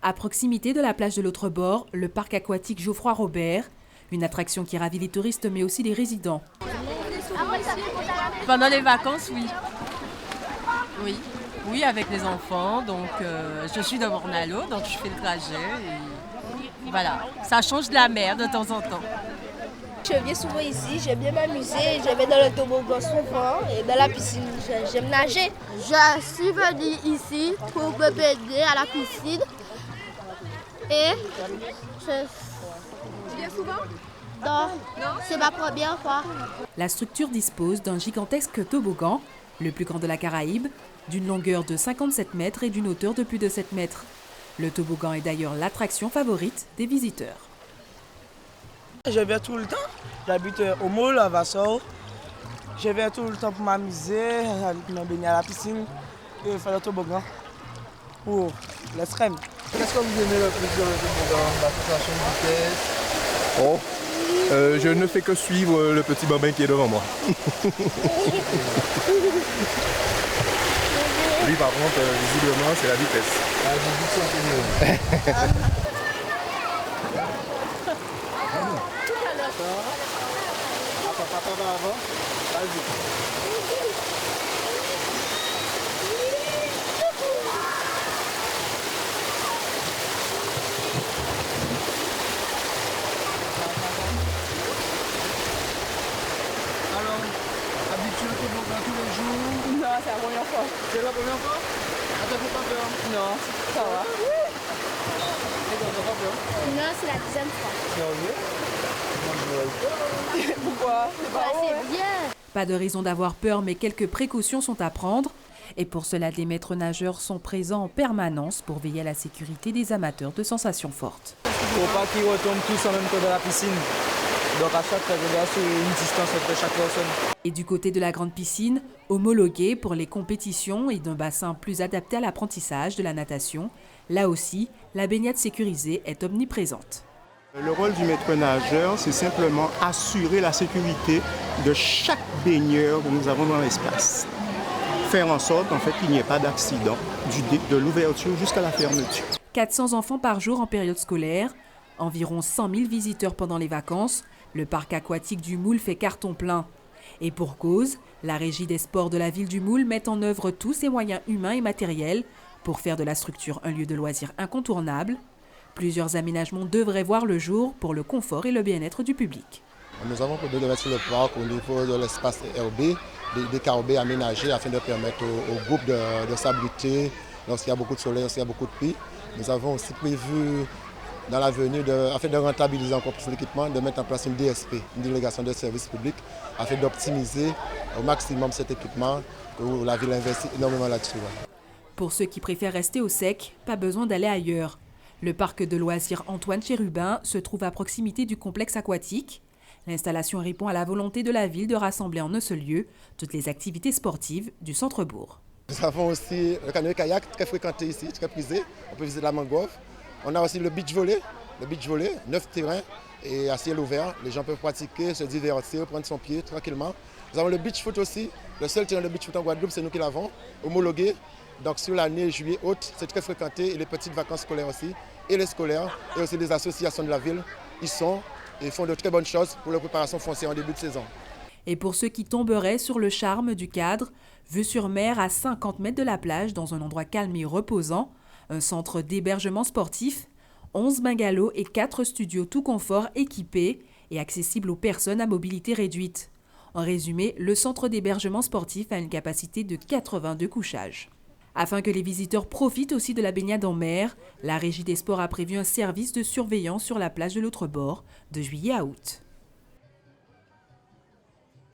À proximité de la plage de l'autre bord, le parc aquatique Geoffroy Robert, une attraction qui ravit les touristes mais aussi les résidents. Pendant les vacances, oui. Oui, oui, avec les enfants. Donc, je suis de Morne-à-l'Eau, donc je fais le trajet. Et voilà, ça change de la mer de temps en temps. Je viens souvent ici, j'aime bien m'amuser, je vais dans le toboggan souvent et dans la piscine, j'aime nager. Je suis venue ici pour me baigner à la piscine et Tu viens souvent? non, c'est ma première fois. La structure dispose d'un gigantesque toboggan, le plus grand de la Caraïbe, d'une longueur de 57 mètres et d'une hauteur de plus de 7 mètres. Le toboggan est d'ailleurs l'attraction favorite des visiteurs. Je viens tout le temps. J'habite au Moule, à Vassor. Je viens tout le temps pour m'amuser, me baigner à la piscine et faire le toboggan pour l'extrême. Qu'est-ce que vous aimez le plus dans le toboggan? La sensation de vitesse? Je ne fais que suivre le petit bambin qui est devant moi. Lui par contre, visiblement, c'est la vitesse. La vitesse, alors, habitué au toboggan tous les jours? Non, c'est la première fois. C'est la première fois? Ah, ça fait pas peur? Non, ça va. Et donc, t'as pas peur? Non, c'est la deuxième fois. Sérieux? Pourquoi? C'est bien. Pas de raison d'avoir peur, mais quelques précautions sont à prendre. Et pour cela, des maîtres nageurs sont présents en permanence pour veiller à la sécurité des amateurs de sensations fortes. Il ne faut pas qu'ils retombent tous en même temps dans la piscine. Donc à chaque fois, il y a une distance entre chaque personne. Et du côté de la grande piscine, homologuée pour les compétitions et d'un bassin plus adapté à l'apprentissage de la natation, là aussi, la baignade sécurisée est omniprésente. Le rôle du maître nageur, c'est simplement assurer la sécurité de chaque baigneur que nous avons dans l'espace. Faire en sorte en fait, qu'il n'y ait pas d'accident de l'ouverture jusqu'à la fermeture. 400 enfants par jour en période scolaire, environ 100 000 visiteurs pendant les vacances, le parc aquatique du Moule fait carton plein. Et pour cause, la Régie des sports de la ville du Moule met en œuvre tous ses moyens humains et matériels pour faire de la structure un lieu de loisirs incontournable. Plusieurs aménagements devraient voir le jour pour le confort et le bien-être du public. Nous avons prévu de mettre sur le parc au niveau de l'espace RB, des carrés aménagés afin de permettre aux groupes de s'abriter lorsqu'il y a beaucoup de soleil, lorsqu'il y a beaucoup de pluie. Nous avons aussi prévu dans l'avenir, afin de rentabiliser encore plus l'équipement, de mettre en place une DSP, une délégation de services publics, afin d'optimiser au maximum cet équipement, que la ville investit énormément là-dessus. Pour ceux qui préfèrent rester au sec, pas besoin d'aller ailleurs. Le parc de loisirs Antoine Chérubin se trouve à proximité du complexe aquatique. L'installation répond à la volonté de la ville de rassembler en un seul lieu toutes les activités sportives du centre-bourg. Nous avons aussi le canoë-kayak très fréquenté ici, très prisé. On peut visiter la mangrove. On a aussi le beach volley, 9 terrains et à ciel ouvert. Les gens peuvent pratiquer, se divertir, prendre son pied tranquillement. Nous avons le beach foot aussi. Le seul terrain de beach foot en Guadeloupe, c'est nous qui l'avons, homologué. Donc sur l'année juillet haute, c'est très fréquenté et les petites vacances scolaires aussi. Et les scolaires et aussi les associations de la ville, ils sont et font de très bonnes choses pour la préparation foncière en début de saison. Et pour ceux qui tomberaient sur le charme du cadre, vue sur mer à 50 mètres de la plage dans un endroit calme et reposant, un centre d'hébergement sportif, 11 bungalows et 4 studios tout confort équipés et accessibles aux personnes à mobilité réduite. En résumé, le centre d'hébergement sportif a une capacité de 82 couchages. Afin que les visiteurs profitent aussi de la baignade en mer, la Régie des sports a prévu un service de surveillance sur la plage de l'autre bord de juillet à août.